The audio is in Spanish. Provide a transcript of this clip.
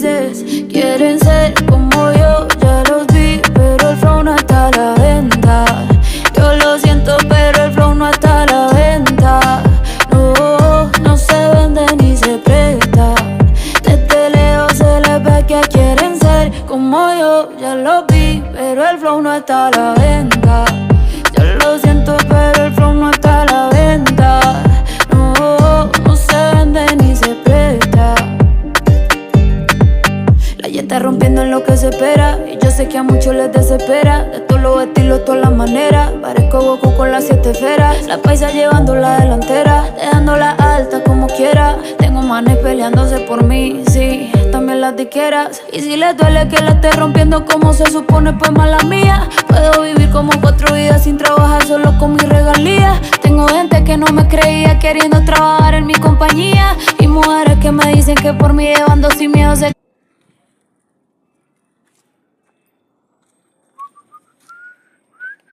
dices. Quieren ser como yo, ya los vi, pero el flow no está a la venta. Yo lo siento, pero el flow no está a la venta. No, no se vende ni se presta. Desde lejos se les ve que quieren ser como yo, ya lo vi, pero el flow no está a la venta. Yo lo siento, pero el flow no está a la venta. No, no se vende ni se presta. La ya está rompiendo en lo que se espera, y yo sé que a muchos les desespera. De todos los estilos, todas las maneras, parezco Goku con las 7 esferas. La paisa llevando la delantera, dejándola alta como quiera. Tengo manes peleándose por mí, sí, también las diqueras. Y si les duele que la esté rompiendo como se supone, pues mala mía. Puedo vivir como 4 vidas sin trabajar, solo con mis regalías. Tengo gente que no me creía queriendo trabajar en mi compañía, y mujeres que me dicen que por mí llevando sin miedo se